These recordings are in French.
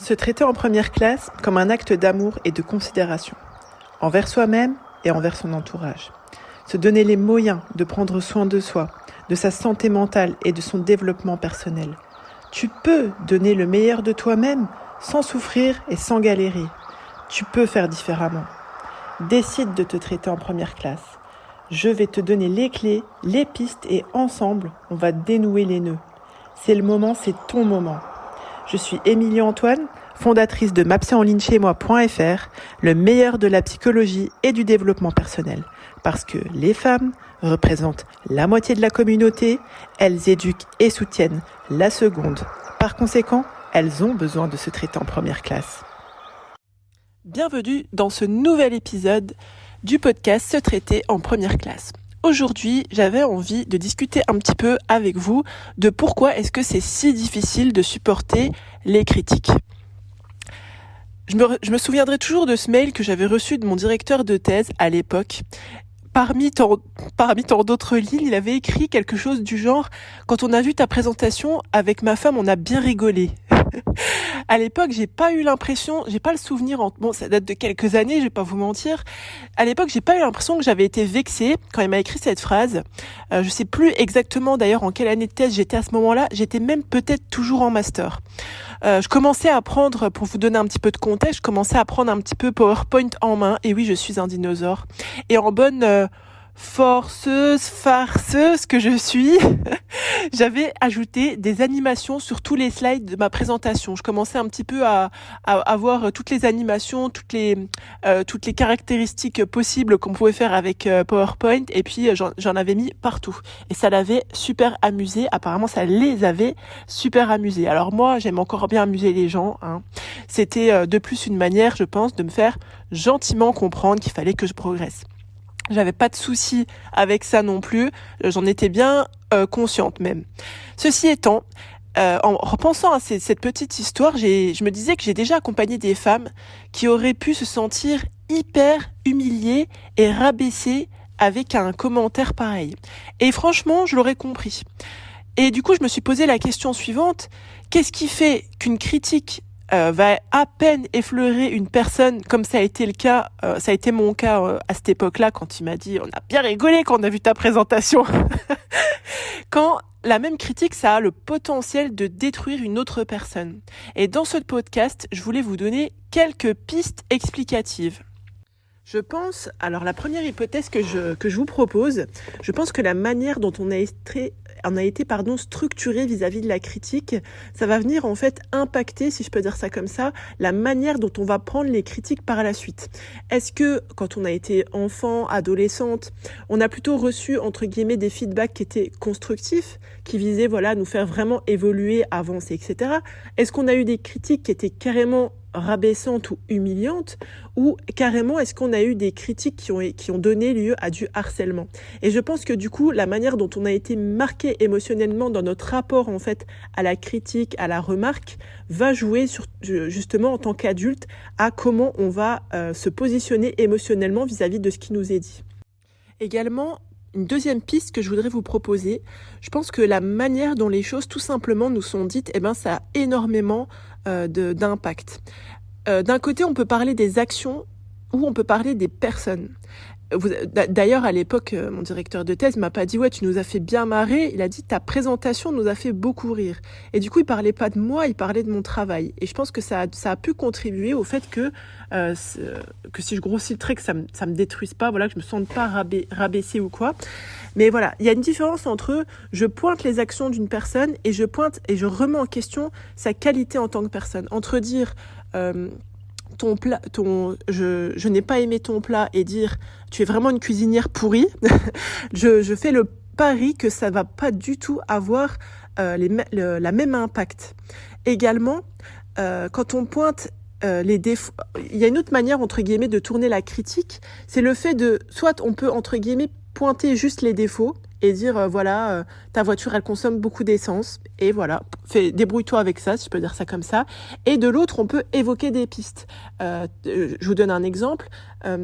Se traiter en première classe comme un acte d'amour et de considération, envers soi-même et envers son entourage. Se donner les moyens de prendre soin de soi, de sa santé mentale et de son développement personnel. Tu peux donner le meilleur de toi-même sans souffrir et sans galérer. Tu peux faire différemment. Décide de te traiter en première classe. Je vais te donner les clés, les pistes et ensemble, on va dénouer les nœuds. C'est le moment, c'est ton moment. Je suis Émilie Antoine, fondatrice de mapsyenligne-chez-moi.fr, le meilleur de la psychologie et du développement personnel. Parce que les femmes représentent la moitié de la communauté, elles éduquent et soutiennent la seconde. Par conséquent, elles ont besoin de se traiter en première classe. Bienvenue dans ce nouvel épisode du podcast Se traiter en première classe. Aujourd'hui, j'avais envie de discuter un petit peu avec vous de pourquoi est-ce que c'est si difficile de supporter les critiques. Je me souviendrai toujours de ce mail que j'avais reçu de mon directeur de thèse à l'époque. Parmi tant d'autres lignes, il avait écrit quelque chose du genre « Quand on a vu ta présentation, avec ma femme, on a bien rigolé ». À l'époque, j'ai pas le souvenir, bon, ça date de quelques années, je vais pas vous mentir. À l'époque, j'ai pas eu l'impression que j'avais été vexée quand il m'a écrit cette phrase. Je sais plus exactement d'ailleurs en quelle année de thèse j'étais à ce moment-là. J'étais même peut-être toujours en master. Je commençais à apprendre, pour vous donner un petit peu de contexte, je commençais à prendre un petit peu PowerPoint en main. Et oui, je suis un dinosaure. Et en bonne farceuse que je suis, j'avais ajouté des animations sur tous les slides de ma présentation. Je commençais un petit peu à avoir toutes les animations, toutes les caractéristiques possibles qu'on pouvait faire avec PowerPoint, et puis j'en avais mis partout. Et ça l'avait super amusé. Apparemment, ça les avait super amusés. Alors moi, j'aime encore bien amuser les gens, hein. C'était de plus une manière, je pense, de me faire gentiment comprendre qu'il fallait que je progresse. J'avais pas de soucis avec ça non plus, j'en étais bien consciente même. Ceci étant, en repensant à cette petite histoire, je me disais que j'ai déjà accompagné des femmes qui auraient pu se sentir hyper humiliées et rabaissées avec un commentaire pareil. Et franchement, je l'aurais compris. Et du coup, je me suis posé la question suivante, qu'est-ce qui fait qu'une critique va à peine effleurer une personne, comme ça a été le cas, ça a été mon cas à cette époque-là, quand il m'a dit « on a bien rigolé quand on a vu ta présentation », quand la même critique, ça a le potentiel de détruire une autre personne. Et dans ce podcast, je voulais vous donner quelques pistes explicatives. Je pense, alors la première hypothèse que je vous propose, je pense que la manière dont on a été structuré vis-à-vis de la critique, ça va venir en fait impacter, si je peux dire ça comme ça, la manière dont on va prendre les critiques par la suite. Est-ce que quand on a été enfant, adolescente, on a plutôt reçu entre guillemets des feedbacks qui étaient constructifs, qui visaient à nous faire vraiment évoluer, avancer, etc. Est-ce qu'on a eu des critiques qui étaient carrément rabaissantes ou humiliantes, ou carrément est-ce qu'on a eu des critiques qui ont donné lieu à du harcèlement? Et je pense que du coup, la manière dont on a été marqué émotionnellement dans notre rapport en fait à la critique, à la remarque, va jouer justement en tant qu'adulte à comment on va se positionner émotionnellement vis-à-vis de ce qui nous est dit. Également, une deuxième piste que je voudrais vous proposer, je pense que la manière dont les choses tout simplement nous sont dites, ça a énormément d'impact. D'un côté, on peut parler des actions ou on peut parler des personnes. D'ailleurs, à l'époque, mon directeur de thèse m'a pas dit « ouais, tu nous as fait bien marrer », il a dit « ta présentation nous a fait beaucoup rire ». Et du coup, il parlait pas de moi, il parlait de mon travail. Et je pense que ça a pu contribuer au fait que si je grossis le trait, que ça me détruise pas, que je me sente pas rabaissée ou quoi. Mais voilà, il y a une différence entre je pointe les actions d'une personne et je remets en question sa qualité en tant que personne. Entre dire ton plat, je n'ai pas aimé ton plat et dire tu es vraiment une cuisinière pourrie, je fais le pari que ça va pas du tout avoir la même impact. Également, quand on pointe les défauts, il y a une autre manière entre guillemets de tourner la critique, c'est le fait de soit on peut entre guillemets pointer juste les défauts et dire ta voiture elle consomme beaucoup d'essence et débrouille-toi avec ça, si je peux dire ça comme ça. Et de l'autre, on peut évoquer des pistes. Je vous donne un exemple.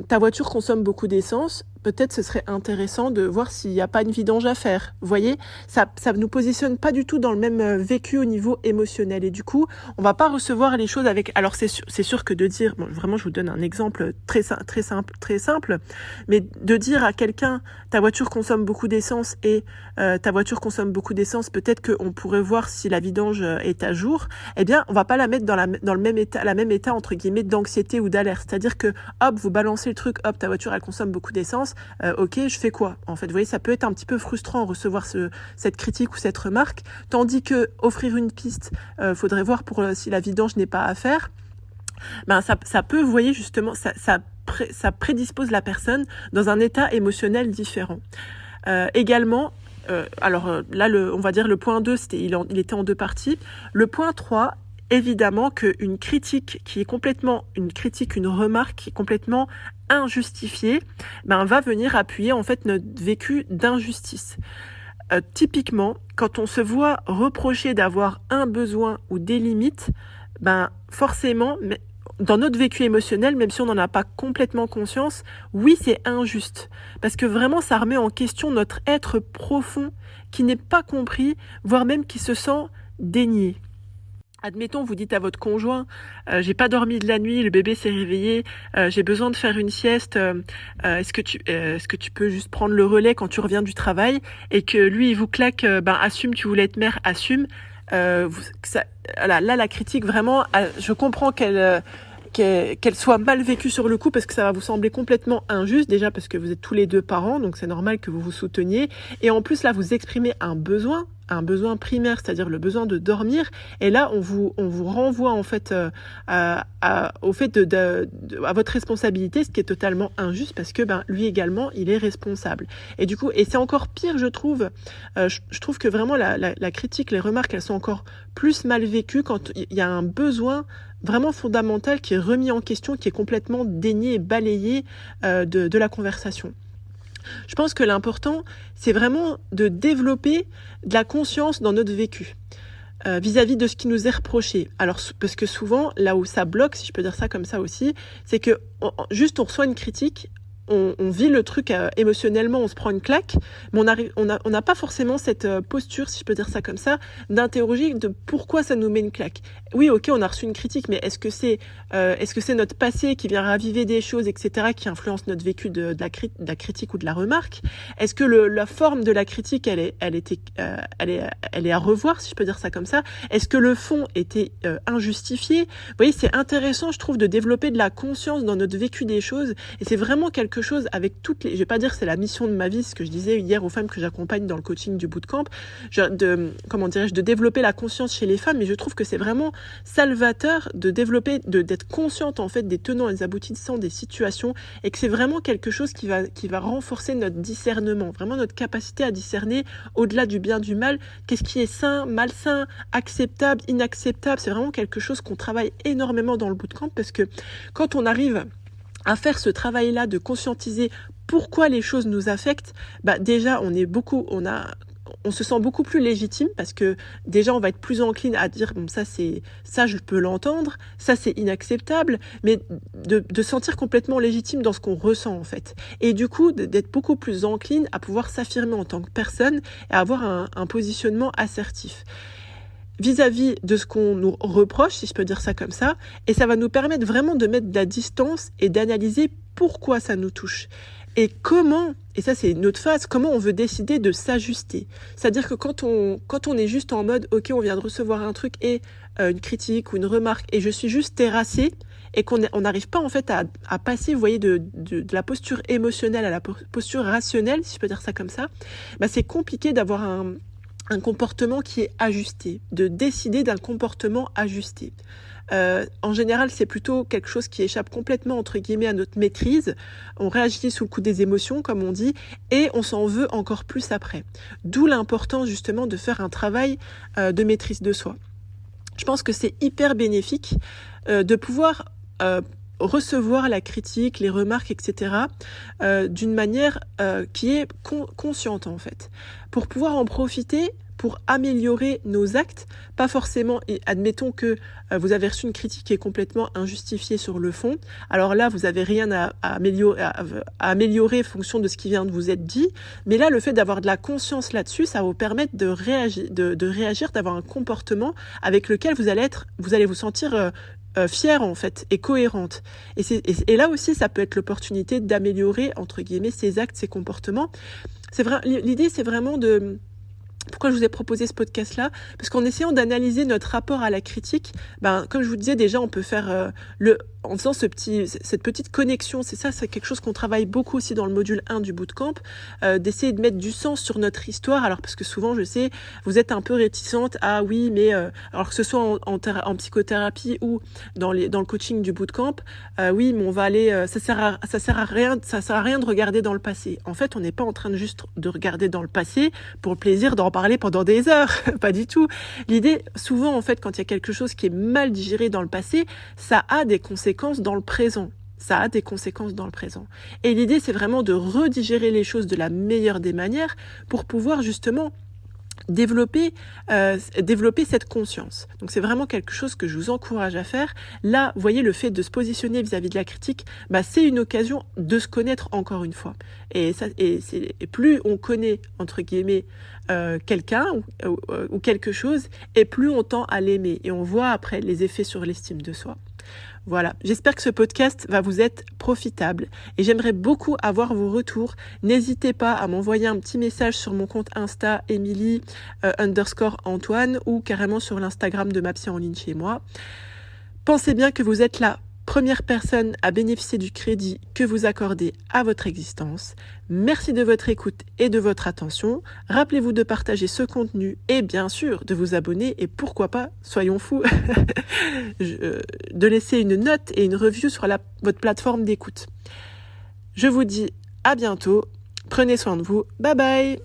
Ta voiture consomme beaucoup d'essence, peut-être ce serait intéressant de voir s'il n'y a pas une vidange à faire. Vous voyez, ça nous positionne pas du tout dans le même vécu au niveau émotionnel. Et du coup, on va pas recevoir les choses avec... Alors c'est sûr que de dire, bon, vraiment je vous donne un exemple très simple, mais de dire à quelqu'un, ta voiture consomme beaucoup d'essence et ta voiture consomme beaucoup d'essence, peut-être qu'on pourrait voir si la vidange est à jour, eh bien, on va pas la mettre dans le même état, entre guillemets, d'anxiété ou d'alerte. C'est-à-dire que, hop, vous balancez le truc, hop, ta voiture, elle consomme beaucoup d'essence, ok, je fais quoi? En fait, vous voyez, ça peut être un petit peu frustrant recevoir cette critique ou cette remarque, tandis que offrir une piste, faudrait voir pour si la vidange n'est pas à faire. Ben, ça peut, vous voyez, justement, ça prédispose la personne dans un état émotionnel différent. Également, là, on va dire le point 2, il était en 2 parties. Le point 3, évidemment qu'une critique qui est complètement, une remarque qui est complètement injustifiée, ben, va venir appuyer en fait notre vécu d'injustice. Typiquement, quand on se voit reprocher d'avoir un besoin ou des limites, ben forcément, dans notre vécu émotionnel, même si on n'en a pas complètement conscience, oui, c'est injuste. Parce que vraiment, ça remet en question notre être profond qui n'est pas compris, voire même qui se sent dénié. Admettons, vous dites à votre conjoint, j'ai pas dormi de la nuit, le bébé s'est réveillé, j'ai besoin de faire une sieste, est-ce que tu peux juste prendre le relais quand tu reviens du travail, et que lui, il vous claque, assume, tu voulais être mère, assume. Là, la critique, vraiment, je comprends qu'elle soit mal vécue sur le coup, parce que ça va vous sembler complètement injuste, déjà parce que vous êtes tous les 2 parents, donc c'est normal que vous vous souteniez, et en plus là vous exprimez un besoin primaire, c'est-à-dire le besoin de dormir, et là on vous renvoie en fait au fait à votre responsabilité, ce qui est totalement injuste, parce que lui également il est responsable. Et du coup, et c'est encore pire, je trouve, je trouve que vraiment la critique, les remarques, elles sont encore plus mal vécues quand il y a un besoin vraiment fondamental qui est remis en question, qui est complètement dénié et balayé de la conversation. Je pense que l'important, c'est vraiment de développer de la conscience dans notre vécu vis-à-vis de ce qui nous est reproché. Alors, parce que souvent, là où ça bloque, si je peux dire ça comme ça aussi, c'est que juste on reçoit une critique, on vit le truc émotionnellement, on se prend une claque, mais on n'a pas forcément cette posture, si je peux dire ça comme ça, d'interroger de pourquoi ça nous met une claque. Oui, ok, on a reçu une critique, mais est-ce que c'est notre passé qui vient raviver des choses, etc., qui influence notre vécu de la critique ou de la remarque? Est-ce que la forme de la critique, elle est à revoir, si je peux dire ça comme ça? Est-ce que le fond était injustifié? Vous voyez, c'est intéressant, je trouve, de développer de la conscience dans notre vécu des choses, et c'est vraiment quelque chose avec je vais pas dire que c'est la mission de ma vie, ce que je disais hier aux femmes que j'accompagne dans le coaching du bootcamp, de développer la conscience chez les femmes, mais je trouve que c'est vraiment salvateur d'être consciente en fait des tenants et des aboutissants des situations, et que c'est vraiment quelque chose qui va renforcer notre discernement, vraiment notre capacité à discerner au-delà du bien, du mal, qu'est-ce qui est sain, malsain, acceptable, inacceptable. C'est vraiment quelque chose qu'on travaille énormément dans le bootcamp, parce que quand on arrive à faire ce travail-là de conscientiser pourquoi les choses nous affectent, déjà on se sent beaucoup plus légitime, parce que déjà on va être plus encline à dire bon, ça je peux l'entendre, ça c'est inacceptable, mais de sentir complètement légitime dans ce qu'on ressent en fait, et du coup d'être beaucoup plus encline à pouvoir s'affirmer en tant que personne et avoir un positionnement assertif vis-à-vis de ce qu'on nous reproche, si je peux dire ça comme ça, et ça va nous permettre vraiment de mettre de la distance et d'analyser pourquoi ça nous touche. Et comment, et ça c'est une autre phase, comment on veut décider de s'ajuster. C'est-à-dire que quand on est juste en mode, ok, on vient de recevoir un truc et une critique ou une remarque, et je suis juste terrassée, et qu'on n'arrive pas en fait à passer, vous voyez, de la posture émotionnelle à la posture rationnelle, si je peux dire ça comme ça, c'est compliqué d'avoir un comportement qui est ajusté, de décider d'un comportement ajusté. En général, c'est plutôt quelque chose qui échappe complètement, entre guillemets, à notre maîtrise. On réagit sous le coup des émotions, comme on dit, et on s'en veut encore plus après. D'où l'importance, justement, de faire un travail de maîtrise de soi. Je pense que c'est hyper bénéfique de pouvoir recevoir la critique, les remarques, etc. D'une manière qui est consciente en fait, pour pouvoir en profiter pour améliorer nos actes, pas forcément, et admettons que vous avez reçu une critique qui est complètement injustifiée sur le fond, alors là vous avez rien à améliorer en fonction de ce qui vient de vous être dit, mais là le fait d'avoir de la conscience là-dessus, ça va vous permettre de réagir, d'avoir un comportement avec lequel vous allez vous sentir fière en fait et cohérente. Et là aussi, ça peut être l'opportunité d'améliorer entre guillemets ses actes, ses comportements. L'idée, c'est vraiment de... Pourquoi je vous ai proposé ce podcast-là? Parce qu'en essayant d'analyser notre rapport à la critique, comme je vous disais déjà, on peut faire en faisant cette petite connexion, c'est quelque chose qu'on travaille beaucoup aussi dans le module 1 du bootcamp, d'essayer de mettre du sens sur notre histoire. Alors parce que souvent, je sais, vous êtes un peu réticente à oui, mais alors que ce soit en psychothérapie ou dans le coaching du bootcamp, oui, mais on va aller, ça sert à rien de regarder dans le passé. En fait, on n'est pas en train de regarder dans le passé pour le plaisir d'en parler pendant des heures, pas du tout. L'idée, souvent en fait, quand il y a quelque chose qui est mal digéré dans le passé, ça a des conséquences dans le présent. Ça a des conséquences dans le présent. Et l'idée, c'est vraiment de redigérer les choses de la meilleure des manières pour pouvoir justement développer cette conscience. Donc c'est vraiment quelque chose que je vous encourage à faire. Là, vous voyez, le fait de se positionner vis-à-vis de la critique, c'est une occasion de se connaître encore une fois. Et plus on connaît, entre guillemets, quelqu'un ou quelque chose, et plus on tend à l'aimer. Et on voit après les effets sur l'estime de soi. Voilà, j'espère que ce podcast va vous être profitable et j'aimerais beaucoup avoir vos retours. N'hésitez pas à m'envoyer un petit message sur mon compte Insta Emily_Antoine ou carrément sur l'Instagram de ma psy en ligne chez moi. Pensez bien que vous êtes la première personne à bénéficier du crédit que vous accordez à votre existence. Merci de votre écoute et de votre attention. Rappelez-vous de partager ce contenu et bien sûr de vous abonner et pourquoi pas, soyons fous, de laisser une note et une review sur votre plateforme d'écoute. Je vous dis à bientôt. Prenez soin de vous. Bye bye.